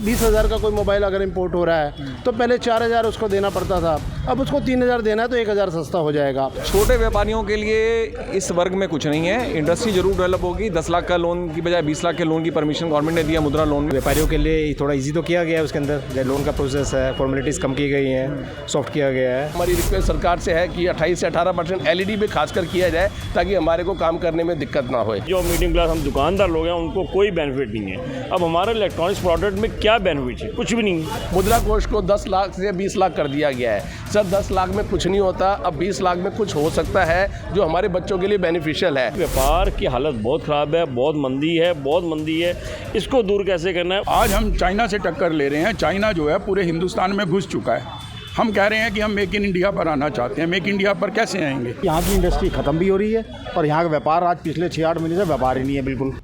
20,000 का कोई मोबाइल अगर इंपोर्ट हो रहा है तो पहले 4,000 उसको देना पड़ता था, अब उसको 3,000 देना है तो 1,000 सस्ता हो जाएगा। छोटे व्यापारियों के लिए इस वर्ग में कुछ नहीं है, इंडस्ट्री जरूर डेवलप होगी। 10 लाख का लोन की बजाय 20 लाख के लोन की परमिशन गवर्नमेंट ने दिया मुद्रा लोन में। व्यापारियों के लिए थोड़ा इजी तो किया गया है, उसके अंदर लोन का प्रोसेस है, फॉर्मेलिटीज़ कम की गई हैं, सॉफ्ट किया गया है। हमारी रिक्वेस्ट सरकार से है कि 28 से 18% LED पे खासकर किया जाए ताकि हमारे को काम करने में दिक्कत ना हो। जो मीडियम क्लास हम दुकानदार लोग हैं उनको कोई बेनिफिट नहीं है। अब हमारे इलेक्ट्रॉनिक्स प्रोडक्ट में क्या बेनिफिट है? कुछ भी नहीं है। मुद्रा कोष को 10 लाख से 20 लाख कर दिया गया है। सर 10 लाख में कुछ नहीं होता, अब 20 लाख में कुछ हो सकता है जो हमारे बच्चों के लिए बेनिफिशियल है। व्यापार की हालत बहुत ख़राब है, बहुत मंदी है। इसको दूर कैसे करना है? आज हम चाइना से टक्कर ले रहे हैं। चाइना जो है पूरे हिंदुस्तान में घुस चुका है। हम कह रहे हैं कि हम मेक इन इंडिया पर आना चाहते हैं। मेक इन इंडिया पर कैसे आएंगे? यहाँ की इंडस्ट्री ख़त्म भी हो रही है और यहाँ का व्यापार आज पिछले 6-8 महीने से व्यापार ही नहीं है बिल्कुल।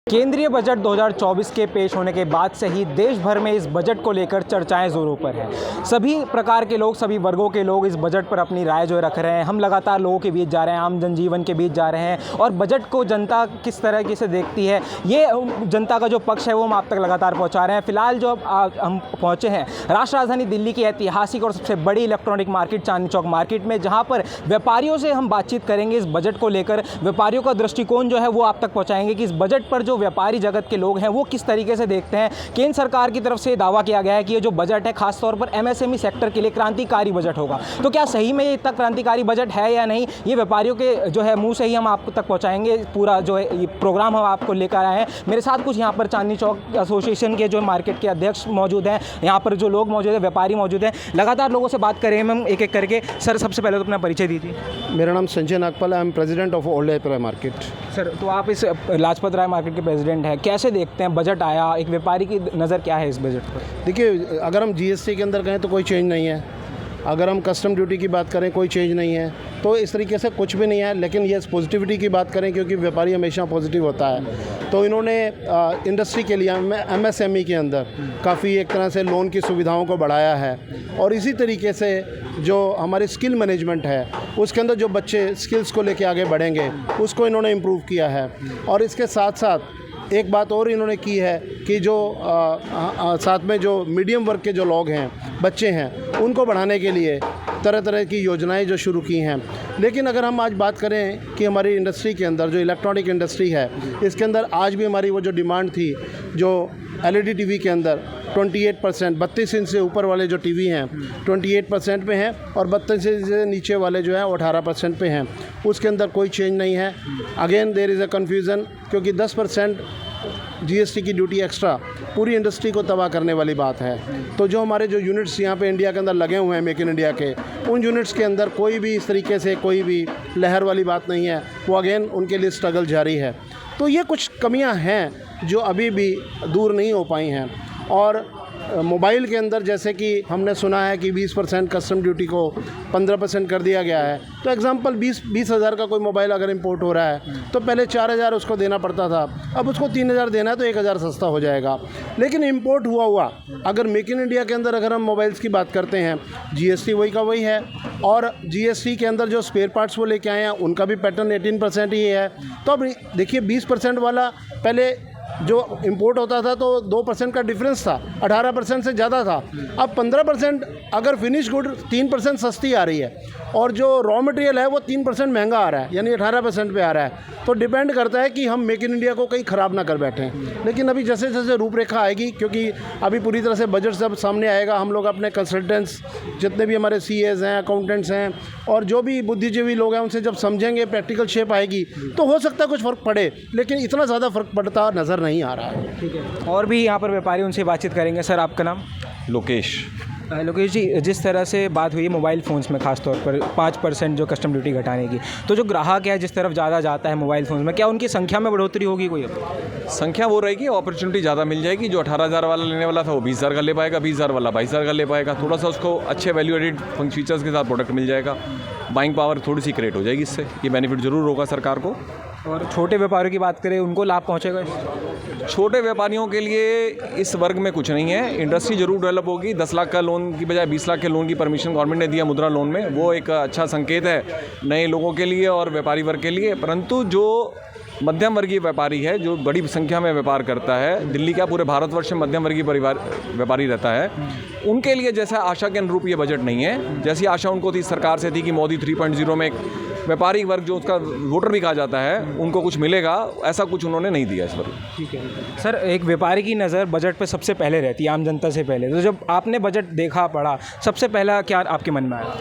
केंद्रीय बजट 2024 के पेश होने के बाद से ही देश भर में इस बजट को लेकर चर्चाएं जोरों पर हैं। सभी प्रकार के लोग, सभी वर्गों के लोग इस बजट पर अपनी राय जो रख रहे हैं। हम लगातार लोगों के बीच जा रहे हैं, आम जनजीवन के बीच जा रहे हैं और बजट को जनता किस तरीके से देखती है, ये जनता का जो पक्ष है वो हम आप तक लगातार पहुँचा रहे हैं। फिलहाल जो हम पहुँचे हैं राष्ट्र राजधानी दिल्ली की ऐतिहासिक और सबसे बड़ी electronic market Chandni Chowk market में, जहाँ पर व्यापारियों से हम बातचीत करेंगे इस बजट को लेकर। व्यापारियों का दृष्टिकोण जो है वो आप तक पहुँचाएंगे कि इस बजट पर जो व्यापारी जगत के लोग हैं वो किस तरीके से देखते हैं। केंद्र सरकार की तरफ से दावा किया गया है कि ये जो बजट है खासतौर पर MSME सेक्टर के लिए क्रांतिकारी बजट होगा। तो क्या सही में ये इतना क्रांतिकारी बजट है या नहीं, ये व्यापारियों के जो है मुंह से ही हम आप तक पहुंचाएंगे। पूरा जो है ये प्रोग्राम हम आपको लेकर आए हैं। मेरे साथ कुछ यहाँ पर चांदनी चौक एसोसिएशन के जो मार्केट के अध्यक्ष मौजूद हैं, यहाँ पर जो लोग मौजूद हैं, व्यापारी मौजूद हैं। लगातार लोगों से बात करें हम एक एक करके। सर सबसे पहले तो अपना परिचय दीजिए। मेरा नाम संजय नागपाल है, I am president of old Jaipur market. Sir तो आप इस लाजपत राय मार्केट के प्रेसिडेंट हैं, कैसे देखते हैं बजट आया, एक व्यापारी की नज़र क्या है इस बजट पर? देखिए, अगर हम GST के अंदर कहें तो कोई चेंज नहीं है, अगर हम कस्टम ड्यूटी की बात करें कोई चेंज नहीं है, तो इस तरीके से कुछ भी नहीं है। लेकिन ये पॉजिटिविटी की बात करें, क्योंकि व्यापारी हमेशा पॉजिटिव होता है, तो इन्होंने इंडस्ट्री के लिए MSME के अंदर काफ़ी एक तरह से लोन की सुविधाओं को बढ़ाया है। और इसी तरीके से जो हमारी स्किल मैनेजमेंट है उसके अंदर जो बच्चे स्किल्स को लेके आगे बढ़ेंगे उसको इन्होंने इम्प्रूव किया है। और इसके साथ साथ एक बात और इन्होंने की है कि जो साथ में जो मीडियम वर्ग के जो लोग हैं, बच्चे हैं, उनको बढ़ाने के लिए तरह तरह की योजनाएं जो शुरू की हैं। लेकिन अगर हम आज बात करें कि हमारी इंडस्ट्री के अंदर जो इलेक्ट्रॉनिक इंडस्ट्री है, इसके अंदर आज भी हमारी वो जो डिमांड थी, जो LED टीवी के अंदर 28%, 32 इंच से ऊपर वाले जो टीवी हैं 28% पे हैं और 32 इंच से नीचे वाले जो हैं 18% पे हैं। उसके अंदर कोई चेंज नहीं है। Again there is a confusion, क्योंकि 10% GST की ड्यूटी एक्स्ट्रा पूरी इंडस्ट्री को तबाह करने वाली बात है। तो जो हमारे जो यूनिट्स यहाँ पे इंडिया के अंदर लगे हुए हैं मेक इन इंडिया के, उन यूनिट्स के अंदर कोई भी इस तरीके से कोई भी लहर वाली बात नहीं है। वो अगेन उनके लिए स्ट्रगल जारी है। तो ये कुछ कमियां हैं जो अभी भी दूर नहीं हो पाई हैं। और मोबाइल के अंदर जैसे कि हमने सुना है कि 20% कस्टम ड्यूटी को 15% कर दिया गया है। तो एग्जांपल 20,000 का कोई मोबाइल अगर इंपोर्ट हो रहा है तो पहले 4,000 उसको देना पड़ता था, अब उसको 3,000 देना है तो 1,000 सस्ता हो जाएगा। लेकिन इंपोर्ट हुआ अगर मेक इन इंडिया के अंदर अगर हम मोबाइल्स की बात करते हैं, GST वही का वही है। और GST के अंदर जो स्पेयर पार्ट्स वो लेके आए हैं उनका भी पैटर्न 18% ही है। तो अब देखिए 20% वाला पहले जो इंपोर्ट होता था तो 2% का डिफरेंस था, 18% से ज़्यादा था। अब 15% अगर फिनिश गुड 3% सस्ती आ रही है और जो रॉ मटेरियल है वो 3% महंगा आ रहा है, यानी 18% पे आ रहा है। तो डिपेंड करता है कि हम मेक इन इंडिया को कहीं ख़राब ना कर बैठें। लेकिन अभी जैसे जैसे रूपरेखा आएगी, क्योंकि अभी पूरी तरह से बजट जब सामने आएगा, हम लोग अपने कंसल्टेंट्स जितने भी हमारे CAs हैं, अकाउंटेंट्स हैं और जो भी बुद्धिजीवी लोग हैं उनसे जब समझेंगे, प्रैक्टिकल शेप आएगी, तो हो सकता है कुछ फ़र्क पड़े, लेकिन इतना ज़्यादा फ़र्क पड़ता नज़र नहीं आ रहा है। ठीक है, और भी यहाँ पर व्यापारी उनसे बातचीत करेंगे। सर आपका नाम? लोकेश जी, जिस तरह से बात हुई है मोबाइल फ़ोन्स में ख़ासतौर पर 5% जो कस्टम ड्यूटी घटाने की, तो जो ग्राहक है जिस तरफ ज़्यादा जाता है मोबाइल फ़ोन्स में, क्या उनकी संख्या में बढ़ोतरी होगी? कोई संख्या वो रहेगी, अपॉर्चुनिटी ज़्यादा मिल जाएगी। जो 18,000 वाला लेने वाला था वो 20,000 का ले पाएगा, 20,000 वाला 22,000 का ले पाएगा। थोड़ा सा उसको अच्छे वैल्यू एडिड फीचर्स के साथ प्रोडक्ट मिल जाएगा, बाइंग पावर थोड़ी सी क्रिएट हो जाएगी इससे। ये बेनिफिट ज़रूर होगा सरकार को। और छोटे व्यापारियों की बात करें, उनको लाभ पहुँचेगा? छोटे व्यापारियों के लिए इस वर्ग में कुछ नहीं है। इंडस्ट्री जरूर डेवलप होगी। 10 लाख का लोन की बजाय 20 लाख के लोन की परमिशन गवर्नमेंट ने दिया मुद्रा लोन में, वो एक अच्छा संकेत है नए लोगों के लिए और व्यापारी वर्ग के लिए। परंतु जो मध्यम वर्गीय व्यापारी है, जो बड़ी संख्या में व्यापार करता है, दिल्ली का पूरे भारतवर्ष में मध्यम वर्गीय परिवार व्यापारी रहता है, उनके लिए जैसा आशा के अनुरूप ये बजट नहीं है। जैसी आशा उनको थी सरकार से थी कि मोदी 3.0 में व्यापारी वर्ग जो उसका वोटर भी कहा जाता है उनको कुछ मिलेगा, ऐसा कुछ उन्होंने नहीं दिया इस वर्ग। ठीक है सर, एक व्यापारी की नज़र बजट पे सबसे पहले रहती है, आम जनता से पहले। तो जब आपने बजट देखा, पढ़ा, सबसे पहला क्या आपके मन में आया?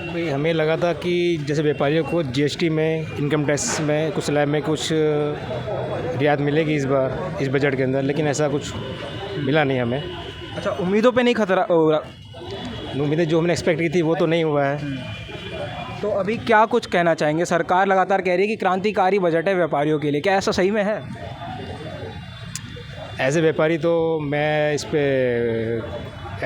भाई हमें लगा था कि जैसे व्यापारियों को जीएसटी में, इनकम टैक्स में, कुछ स्लैब में कुछ रियायत मिलेगी इस बार इस बजट के अंदर, लेकिन ऐसा कुछ मिला नहीं हमें। अच्छा, उम्मीदों पे नहीं खतरा? उम्मीदें जो हमने एक्सपेक्ट की थी वो तो नहीं हुआ है। तो अभी क्या कुछ कहना चाहेंगे? सरकार लगातार कह रही है कि क्रांतिकारी बजट है व्यापारियों के लिए, क्या ऐसा सही में है? एज ए व्यापारी तो मैं इस पे,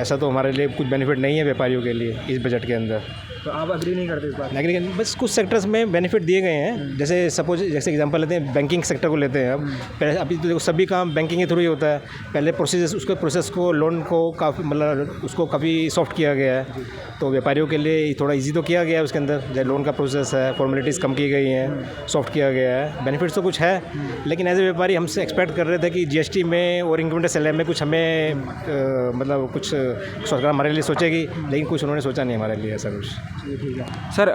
ऐसा तो हमारे लिए कुछ बेनिफिट नहीं है व्यापारियों के लिए इस बजट के अंदर। तो आप अग्री नहीं करते इस बात? लेकिन बस कुछ सेक्टर्स में बेनिफिट दिए गए हैं। जैसे सपोज, जैसे एग्जांपल लेते हैं, बैंकिंग सेक्टर को लेते हैं। अब पहले, अभी तो देखो सभी काम बैंकिंग के थ्रू ही होता है। पहले प्रोसेस को लोन को काफ़ी, मतलब उसको काफ़ी सॉफ्ट किया गया है, तो व्यापारियों के लिए थोड़ा ईजी तो किया गया है। उसके अंदर जैसे लोन का प्रोसेस है, फॉर्मेलिटीज़ कम की गई हैं, सॉफ्ट किया गया है। बेनिफिट्स तो कुछ है, लेकिन एज ए व्यापारी हमसे एक्सपेक्ट कर रहे थे कि जीएसटी में और इनकम टैक्स स्लैब में कुछ हमें मतलब कुछ सरकार हमारे लिए सोचेगी, लेकिन कुछ उन्होंने सोचा नहीं हमारे लिए ऐसा कुछ। ठीक है सर,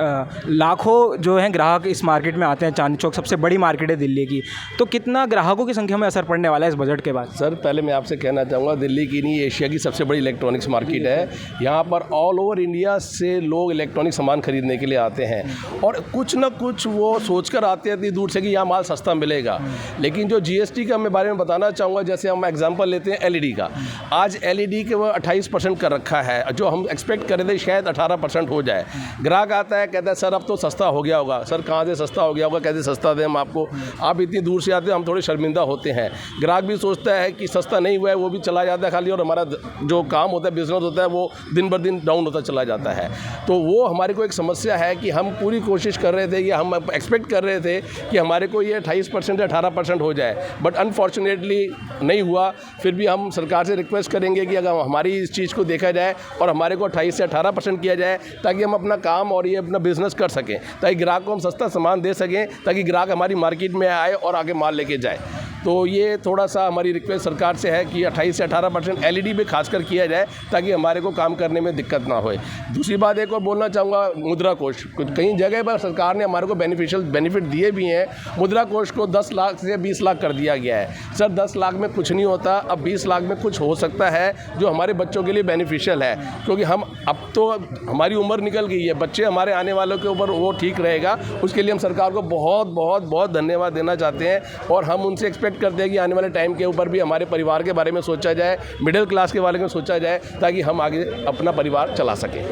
लाखों जो हैं ग्राहक इस मार्केट में आते हैं। चांदनी चौक सबसे बड़ी मार्केट है दिल्ली की, तो कितना ग्राहकों की संख्या में असर पड़ने वाला है इस बजट के बाद? सर, पहले मैं आपसे कहना चाहूँगा, दिल्ली की नहीं, एशिया की सबसे बड़ी इलेक्ट्रॉनिक्स मार्केट है। यहाँ पर ऑल ओवर इंडिया से लोग इलेक्ट्रॉनिक सामान खरीदने के लिए आते हैं, और कुछ ना कुछ वो सोचकर आते हैं इतनी दूर से कि यहाँ माल सस्ता मिलेगा। लेकिन जो जीएसटी का मैं बारे में बताना चाहूँगा, जैसे हम एग्जाम्पल लेते हैं एलईडी का। आज एलईडी के वो 28% कर रखा है, जो हम एक्सपेक्ट कर रहे थे शायद 18% हो जाए। ग्राहक आता है, कहता है सर अब तो सस्ता हो गया होगा। सर कहाँ से सस्ता हो गया होगा, कैसे सस्ता दें हम आपको? आप इतनी दूर से आते हैं, हम थोड़े शर्मिंदा होते हैं। ग्राहक भी सोचता है कि सस्ता नहीं हुआ है, वो भी चला जाता है खाली, और हमारा जो काम होता है, बिजनेस होता है, वो दिन ब दिन डाउन होता चला जाता है। तो वो हमारे को एक समस्या है कि हम पूरी कोशिश कर रहे थे, या हम एक्सपेक्ट कर रहे थे कि हमारे को ये 28% या 18% हो जाए, बट अनफॉर्चुनेटली नहीं हुआ। फिर भी हम सरकार से रिक्वेस्ट करेंगे कि अगर हमारी इस चीज़ को देखा जाए और हमारे को 28 से 18% किया जाए, ताकि हम अपना काम और ये अपना बिजनेस कर सकें, ताकि ग्राहक को हम सस्ता सामान दे सकें, ताकि ग्राहक हमारी मार्केट में आए और आगे माल लेके जाए। तो ये थोड़ा सा हमारी रिक्वेस्ट सरकार से है कि 28 से 18% एलईडी पे खासकर किया जाए, ताकि हमारे को काम करने में दिक्कत ना होए। दूसरी बात एक और बोलना चाहूँगा, मुद्रा कोष। कई जगह पर सरकार ने हमारे को बेनिफिट दिए भी हैं। मुद्रा कोष को 10 लाख से 20 लाख कर दिया गया है। सर 10 लाख में कुछ नहीं होता, अब 20 लाख में कुछ हो सकता है, जो हमारे बच्चों के लिए बेनिफिशियल है। क्योंकि हम अब तो हमारी उम्र निकल गई है, बच्चे हमारे आने वालों के ऊपर वो ठीक रहेगा। उसके लिए हम सरकार को बहुत बहुत बहुत धन्यवाद देना चाहते हैं, और हम उनसे एक्सपेक्ट करते हैं कि आने वाले टाइम के ऊपर भी हमारे परिवार के बारे में सोचा जाए, मिडिल क्लास के बारे में सोचा जाए, ताकि हम आगे अपना परिवार चला सकें।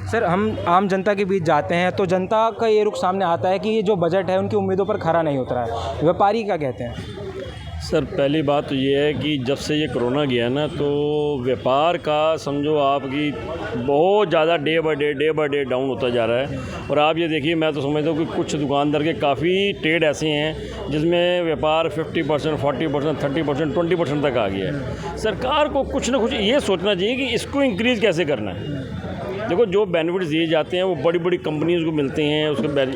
सर, हम आम जनता के बीच जाते हैं तो जनता का ये रुख सामने आता है कि ये जो बजट है उनकी उम्मीदों पर खरा नहीं उतरा है। व्यापारी क्या कहते हैं? सर, पहली बात तो ये है कि जब से ये कोरोना गया ना, तो व्यापार का समझो आपकी बहुत ज़्यादा डे बाय डे डाउन होता जा रहा है। और आप ये देखिए, मैं तो समझता हूँ कि कुछ दुकानदार के काफ़ी ट्रेड ऐसे हैं जिसमें व्यापार 50%, 40%, 30%, 20% तक आ गया है। सरकार को कुछ ना कुछ ये सोचना चाहिए कि इसको इंक्रीज़ कैसे करना है। देखो, जो बेनिफिट्स दिए जाते हैं वो बड़ी बड़ी कंपनीज़ को मिलते हैं,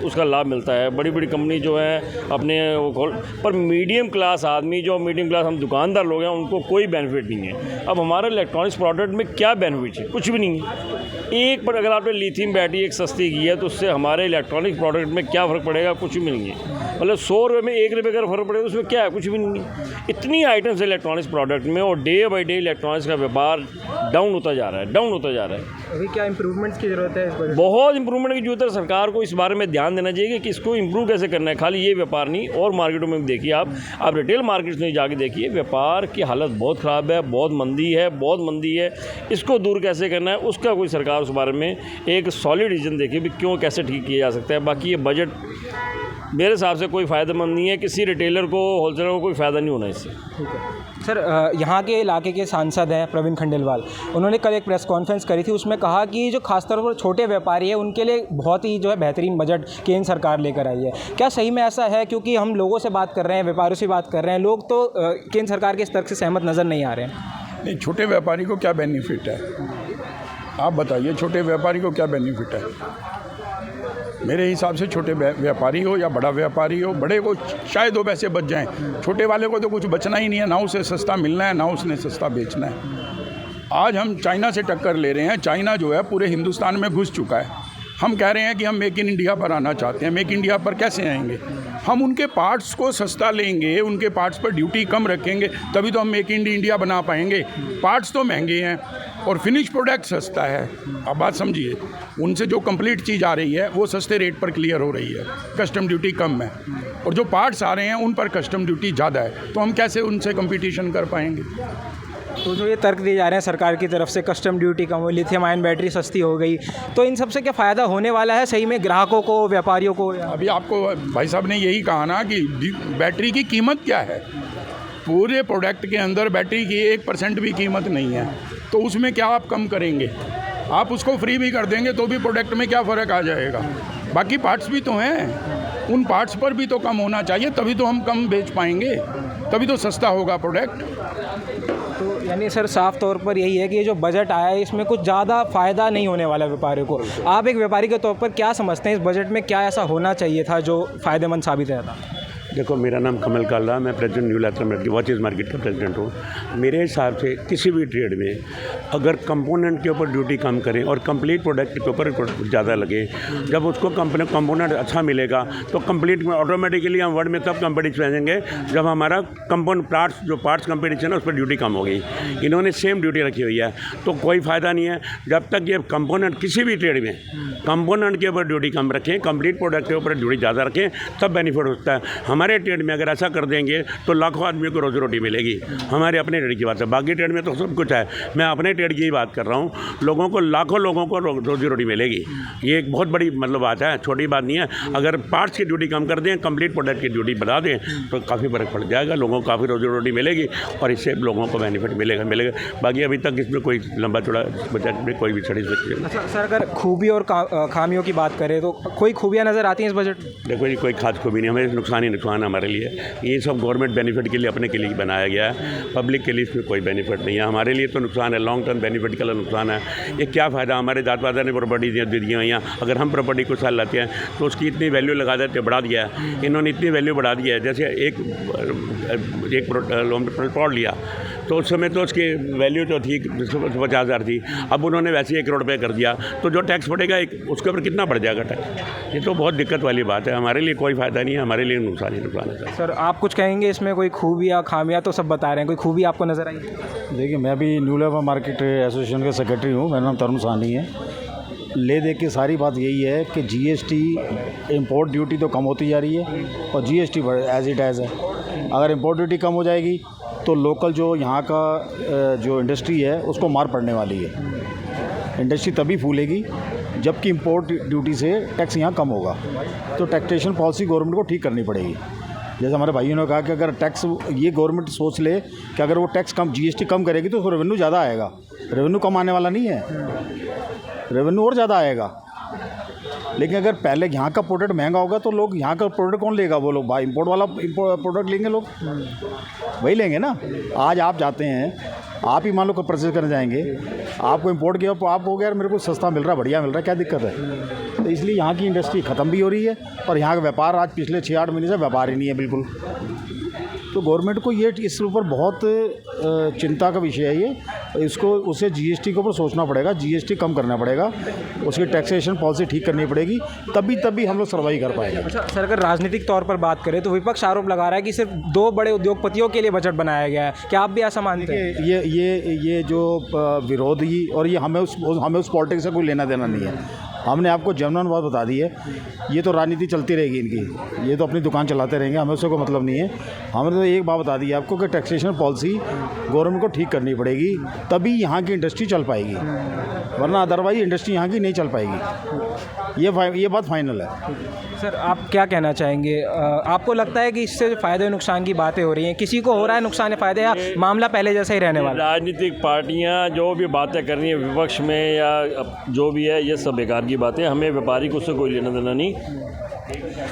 उसका लाभ मिलता है। बड़ी बड़ी कंपनी जो है अपने पर मीडियम क्लास आदमी, जो मीडियम क्लास हम दुकानदार लोग हैं, उनको कोई बेनिफिट नहीं है। अब हमारे इलेक्ट्रॉनिक्स प्रोडक्ट में क्या बेनिफिट है? कुछ भी नहीं है। एक पर अगर आपने लिथियम बैटरी एक सस्ती की है, तो उससे हमारे इलेक्ट्रॉनिक प्रोडक्ट में क्या फ़र्क पड़ेगा? कुछ भी नहीं है। मतलब 100 रुपये में 1 रुपये का फ़र्क पड़ेगा, उसमें क्या है? कुछ भी नहीं है। इतनी आइटम्स है इलेक्ट्रॉनिक्स प्रोडक्ट में, और डे बाई डे इलेक्ट्रॉनिक्स का व्यापार डाउन होता जा रहा है। अभी क्या इंप्रूवमेंट्स की ज़रूरत है? इस बजट बहुत इंप्रूवमेंट की जरूरत है। सरकार को इस बारे में ध्यान देना चाहिए कि इसको इंप्रूव कैसे करना है। खाली ये व्यापार नहीं, और मार्केटों में भी देखिए, आप रिटेल मार्केट्स में जाके देखिए, व्यापार की हालत बहुत ख़राब है, बहुत मंदी है। इसको दूर कैसे करना है, उसका कोई सरकार उस बारे में एक सॉलिड रीज़न देखिए भी क्यों, कैसे ठीक किया जा सकता है। बाकी ये बजट मेरे हिसाब से कोई फ़ायदेमंद नहीं है, किसी रिटेलर को, होलसेलर को कोई फ़ायदा नहीं होना इससे। सर यहाँ के इलाके के सांसद हैं प्रवीण खंडेलवाल, उन्होंने कल एक प्रेस कॉन्फ्रेंस करी थी, उसमें कहा कि जो खासतौर पर छोटे व्यापारी है उनके लिए बहुत ही जो है बेहतरीन बजट केंद्र सरकार लेकर आई है। क्या सही में ऐसा है? क्योंकि हम लोगों से बात कर रहे हैं, व्यापारियों से बात कर रहे हैं, लोग तो केंद्र सरकार के इस तर्क से सहमत नज़र नहीं आ रहे हैं। नहीं, छोटे व्यापारी को क्या बेनिफिट है, आप बताइए। छोटे व्यापारी को क्या बेनिफिट है? मेरे हिसाब से छोटे व्यापारी हो या बड़ा व्यापारी हो, बड़े को शायद 2 पैसे बच जाएं, छोटे वाले को तो कुछ बचना ही नहीं है, ना उसे सस्ता मिलना है ना उसने सस्ता बेचना है। आज हम चाइना से टक्कर ले रहे हैं। चाइना जो है पूरे हिंदुस्तान में घुस चुका है। हम कह रहे हैं कि हम मेक इन इंडिया पर आना चाहते हैं। मेक इंडिया पर कैसे आएंगे? हम उनके पार्ट्स को सस्ता लेंगे, उनके पार्ट्स पर ड्यूटी कम रखेंगे, तभी तो हम मेक इन इंडिया बना पाएंगे। पार्ट्स तो महंगे हैं और फिनिश प्रोडक्ट सस्ता है। अब बात समझिए, उनसे जो कंप्लीट चीज़ आ रही है वो सस्ते रेट पर क्लियर हो रही है, कस्टम ड्यूटी कम है, और जो पार्ट्स आ रहे हैं उन पर कस्टम ड्यूटी ज़्यादा है, तो हम कैसे उनसे कंपटीशन कर पाएंगे? तो जो ये तर्क दिए जा रहे हैं सरकार की तरफ से, कस्टम ड्यूटी कम हुई, लिथियम आयन बैटरी सस्ती हो गई, तो इन सब से क्या फ़ायदा होने वाला है सही में ग्राहकों को, व्यापारियों को? अभी आपको भाई साहब ने यही कहा ना कि बैटरी की कीमत क्या है। पूरे प्रोडक्ट के अंदर बैटरी की 1% भी कीमत नहीं है, तो उसमें क्या आप कम करेंगे? आप उसको फ्री भी कर देंगे तो भी प्रोडक्ट में क्या फ़र्क आ जाएगा? बाकी पार्ट्स भी तो हैं, उन पार्ट्स पर भी तो कम होना चाहिए, तभी तो हम कम बेच पाएंगे, तभी तो सस्ता होगा प्रोडक्ट। तो यानी सर साफ तौर पर यही है कि ये जो बजट आया है इसमें कुछ ज़्यादा फ़ायदा नहीं होने वाला व्यापारियों को। आप एक व्यापारी के तौर पर क्या समझते हैं, इस बजट में क्या ऐसा होना चाहिए था जो फ़ायदेमंद साबित रहता? देखो, मेरा नाम कमल काला, मैं president new Latham watches market का प्रेसिडेंट हूँ। मेरे हिसाब से किसी भी ट्रेड में अगर कंपोनेंट के ऊपर ड्यूटी कम करें और कंप्लीट प्रोडक्ट के ऊपर ज़्यादा लगे, जब उसको कंपोनेंट अच्छा मिलेगा तो कंप्लीट में ऑटोमेटिकली हम वर्ल्ड में तब कंपटीशन रहेंगे जब हमारा पार्ट्स कंपटीशन है उस पर ड्यूटी कम होगी। इन्होंने सेम ड्यूटी रखी हुई है, तो कोई फ़ायदा नहीं है जब तक ये कंपोनेंट किसी भी ट्रेड में कंपोनेंट के ऊपर ड्यूटी कम रखें, कंप्लीट प्रोडक्ट के ऊपर ड्यूटी ज़्यादा रखें, तब बेनिफिट होता है। हमारे ट्रेड में अगर ऐसा कर देंगे तो लाखों आदमियों को रोजी रोटी मिलेगी। हमारे अपने ट्रेड की बात है, बाकी ट्रेड में तो सब कुछ है, मैं अपने ट्रेड की ही बात कर रहा हूँ। लाखों लोगों को रोजी रोटी मिलेगी, ये एक बहुत बड़ी बात है, छोटी बात नहीं है। अगर पार्ट्स की ड्यूटी कम कर दें, कंप्लीट प्रोडक्ट की ड्यूटी बढ़ा दें तो काफ़ी फर्क पड़ जाएगा, लोगों को काफ़ी रोजी रोटी मिलेगी और इससे लोगों को बेनिफिट मिलेगा। बाकी अभी तक इसमें कोई लंबा चौड़ा बजट में कोई भी छड़ी सकती है। अच्छा सर, अगर खूबी और खामियों की बात करें तो कोई खूबियाँ नज़र आती हैं इस बजट में? देखो जी, कोई खास खूबी नहीं, हमें नुकसान ही नुकसान है हमारे लिए। ये सब गवर्नमेंट बेनिफिट के लिए, अपने के लिए बनाया गया है, पब्लिक के लिए इसमें कोई बेनिफिट नहीं है। हमारे लिए तो नुकसान है, लॉन्ग टर्म बेनिफिट का नुकसान है। ये क्या फ़ायदा, हमारे दादा दादा ने प्रॉपर्टी दी हुई हैं, अगर हम प्रॉपर्टी कुछ साल लाते हैं तो उसकी इतनी वैल्यू लगा देते, बढ़ा दिया है इन्होंने, इतनी वैल्यू बढ़ा दिया है। जैसे एक प्लॉट लिया तो उस समय तो उसकी वैल्यू तो थी 50,000 थी, अब उन्होंने वैसे 1 करोड़ रुपये कर दिया, तो जो टैक्स पड़ेगा उसके ऊपर कितना बढ़ जाएगा टैक्स? ये तो बहुत दिक्कत वाली बात है। हमारे लिए कोई फ़ायदा नहीं है, हमारे लिए नुकसान ही नुकसान है। सर आप कुछ कहेंगे इसमें, कोई खूबियाँ खामियाँ तो सब बता रहे हैं, कोई खूबी आपको नज़र आई? देखिए, मैं भी न्यू लेबर मार्केट एसोसिएशन का सेक्रेटरी हूँ, मेरा नाम तरुण साहनी है। ले दे के सारी बात यही है कि जीएसटी इंपोर्ट ड्यूटी तो कम होती जा रही है और जीएसटी एज इट एज़ है। अगर इंपोर्ट ड्यूटी कम हो जाएगी तो लोकल जो यहाँ का जो इंडस्ट्री है उसको मार पड़ने वाली है। इंडस्ट्री तभी फूलेगी जबकि इंपोर्ट ड्यूटी से टैक्स यहाँ कम होगा, तो टैक्सेशन पॉलिसी गवर्नमेंट को ठीक करनी पड़ेगी। जैसे हमारे भाइयों ने कहा कि अगर टैक्स, ये गवर्नमेंट सोच ले कि अगर वो टैक्स कम, जीएसटी कम करेगी तो रेवेन्यू ज़्यादा आएगा। रेवेन्यू कम आने वाला नहीं है, रेवेन्यू और ज़्यादा आएगा। लेकिन अगर पहले यहाँ का प्रोडक्ट महंगा होगा तो लोग यहाँ का प्रोडक्ट कौन लेगा? वो लोग भाई इंपोर्ट वाला प्रोडक्ट लेंगे, लोग वही लेंगे ना। आज आप जाते हैं, आप ही मान लो परचेज करने जाएंगे, आपको इंपोर्ट किया तो आप हो गया यार मेरे को सस्ता मिल रहा है, बढ़िया मिल रहा है, क्या दिक्कत है? तो इसलिए यहाँ की इंडस्ट्री ख़त्म भी हो रही है और यहाँ का व्यापार आज पिछले 6-8 महीने से व्यापार ही नहीं है बिल्कुल। तो गवर्नमेंट को ये इस ऊपर बहुत चिंता का विषय है ये। इसको उसे जीएसटी के ऊपर सोचना पड़ेगा, जीएसटी कम करना पड़ेगा, उसकी टैक्सेशन पॉलिसी ठीक करनी पड़ेगी, तभी हम लोग सर्वाइव कर पाएंगे। अच्छा सर, अगर राजनीतिक तौर पर बात करें तो विपक्ष आरोप लगा रहा है कि सिर्फ 2 बड़े उद्योगपतियों के लिए बजट बनाया गया है, क्या आप भी ऐसा मानते हैं? ये जो विरोधी और ये हमें उस पॉलिटिक्स से कोई लेना देना नहीं है। हमने आपको जेन्युइन बात बता दी है। ये तो राजनीति चलती रहेगी इनकी, ये तो अपनी दुकान चलाते रहेंगे, हमें उससे कोई मतलब नहीं है। हमने तो एक बात बता दी है आपको कि टैक्सेशन पॉलिसी गवर्नमेंट को ठीक करनी पड़ेगी, तभी यहाँ की इंडस्ट्री चल पाएगी, वरना अदरवाइज इंडस्ट्री यहाँ की नहीं चल पाएगी। ये बात फाइनल है। सर आप क्या कहना चाहेंगे, आपको लगता है कि इससे फ़ायदे नुकसान की बातें हो रही हैं, किसी को हो रहा है नुकसान फ़ायदे, या मामला पहले जैसा ही रहने वाला है? राजनीतिक पार्टियां जो भी बातें कर रही हैं विपक्ष में या जो भी है, ये सब बेकार की बातें। हमें व्यापारी को उससे कोई लेना देना नहीं।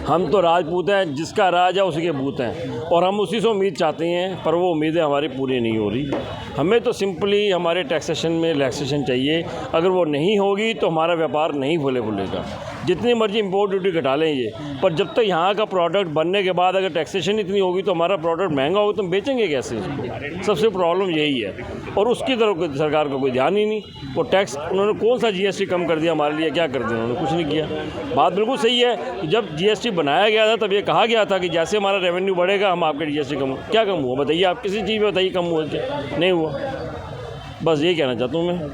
हम तो राजपूत हैं, जिसका राज है उसी के भूत हैं, और हम उसी से उम्मीद चाहते हैं, पर वो उम्मीदें हमारी पूरी नहीं हो रही। हमें तो सिंपली हमारे टैक्सेशन में रिलैक्सेशन चाहिए। अगर वो नहीं होगी तो हमारा व्यापार नहीं फूलेगा। जितनी मर्जी इंपोर्ट ड्यूटी घटा लें ये, पर जब तक यहाँ का प्रोडक्ट बनने के बाद अगर टैक्सेशन इतनी होगी तो हमारा प्रोडक्ट महंगा होगा तो हम बेचेंगे कैसे उसको? सबसे प्रॉब्लम यही है, और उसकी तरफ सरकार का कोई ध्यान ही नहीं। वो टैक्स उन्होंने कौन सा GST कम कर दिया हमारे लिए? क्या कर दिया उन्होंने? कुछ नहीं किया। बात बिल्कुल सही है कि जब GST बनाया गया था तब ये कहा गया था कि जैसे हमारा रेवेन्यू बढ़ेगा हम आपके GST कम। क्या कम हुआ बताइए? आप किसी चीज़ में बताइए कम हुआ क्या? नहीं हुआ। बस ये कहना चाहता हूँ मैं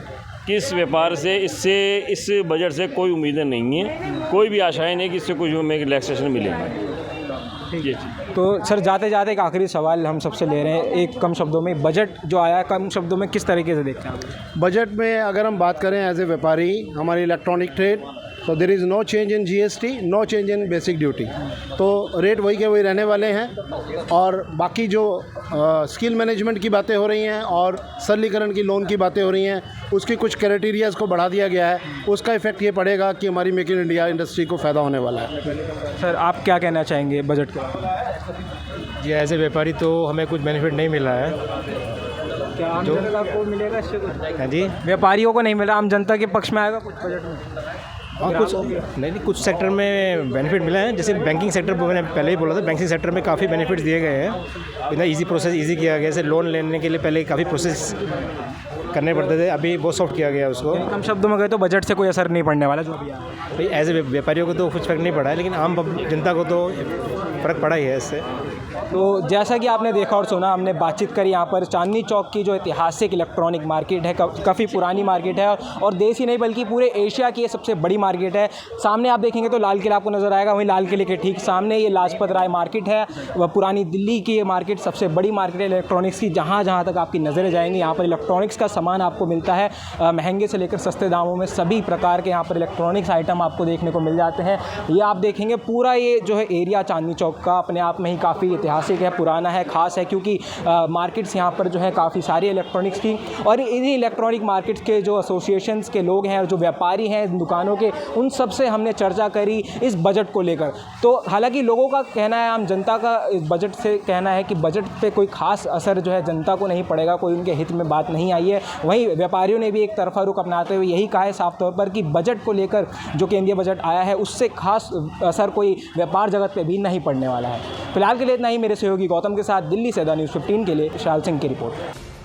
कि इस व्यापार से इस बजट से कोई उम्मीदें नहीं हैं, कोई भी आशाएं नहीं कि इससे कुछ हमें रिलैक्सेशन मिलेगा। ठीक है। तो सर जाते जाते एक आखिरी सवाल हम सबसे ले रहे हैं, एक कम शब्दों में बजट जो आया कम शब्दों में किस तरीके से देखते हैं आप? बजट में अगर हम बात करें एज ए व्यापारी, हमारी इलेक्ट्रॉनिक ट्रेड, तो there is no change in GST, no change in basic duty. तो रेट वही के वही रहने वाले हैं, और बाकी जो स्किल मैनेजमेंट की बातें हो रही हैं और सरलीकरण की लोन की बातें हो रही हैं, उसकी कुछ क्राइटेरियाज़ को बढ़ा दिया गया है। उसका इफेक्ट ये पड़ेगा कि हमारी मेक इन इंडिया इंडस्ट्री को फ़ायदा होने वाला है। सर आप क्या कहना चाहेंगे बजट को? जी एज ए व्यापारी तो हमें कुछ बेनिफिट नहीं मिला है। क्या आम जनता को मिलेगा इससे कुछ? हाँ जी, व्यापारियों को नहीं मिला, आम जनता के पक्ष में आएगा कुछ बजट में? हाँ कुछ नहीं, कुछ सेक्टर में बेनिफिट मिला है। जैसे बैंकिंग सेक्टर पर मैंने पहले ही बोला था, बैंकिंग सेक्टर में काफ़ी बेनिफिट्स दिए गए हैं। इतना इजी प्रोसेस इजी किया गया। जैसे लोन लेने के लिए पहले काफ़ी प्रोसेस करने पड़ते थे, अभी बहुत सॉफ्ट किया गया उसको। कम शब्दों में कहे तो बजट से कोई असर नहीं पड़ने वाला जो अभी आया। भाई एज ए व्यापारियों को तो कुछ फर्क नहीं पड़ा है, लेकिन आम जनता को तो फ़र्क पड़ा ही है इससे। तो जैसा कि आपने देखा और सुना, हमने बातचीत करी यहाँ पर चांदनी चौक की जो ऐतिहासिक इलेक्ट्रॉनिक मार्केट है, काफ़ी पुरानी मार्केट है, और देश ही नहीं बल्कि पूरे एशिया की ये सबसे बड़ी मार्केट है। सामने आप देखेंगे तो लाल किला आपको नज़र आएगा, वहीं लाल किले के ठीक सामने ये लाजपत राय मार्केट है। वह पुरानी दिल्ली की ये मार्केट सबसे बड़ी मार्केट है इलेक्ट्रॉनिक्स की। जहाँ जहाँ तक आपकी नज़रें जाएंगी यहाँ पर इलेक्ट्रॉनिक्स का सामान आपको मिलता है, महंगे से लेकर सस्ते दामों में सभी प्रकार के यहाँ पर इलेक्ट्रॉनिक्स आइटम आपको देखने को मिल जाते हैं। ये आप देखेंगे पूरा ये जो है एरिया चांदनी चौक का अपने आप में ही काफ़ी ऐतिहासिक है, पुराना है, ख़ास है, क्योंकि मार्केट्स यहाँ पर जो है काफ़ी सारी इलेक्ट्रॉनिक्स की, और इन्हीं इलेक्ट्रॉनिक मार्केट्स के जो एसोसिएशंस के लोग हैं और जो व्यापारी हैं दुकानों के, उन सब से हमने चर्चा करी इस बजट को लेकर। तो हालांकि लोगों का कहना है, आम जनता का इस बजट से कहना है कि बजट पे कोई ख़ास असर जो है जनता को नहीं पड़ेगा, कोई उनके हित में बात नहीं आई है। वहीं व्यापारियों ने भी एक तरफा रुख अपनाते हुए यही कहा है साफ तौर पर कि बजट को लेकर जो केंद्रीय बजट आया है उससे खास असर कोई व्यापार जगत पे भी नहीं पड़ने वाला है। फिलहाल के लिए इतना ही। मेरे सहयोगी गौतम के साथ दिल्ली से द न्यूज़ 15 के लिए विशाल सिंह की रिपोर्ट।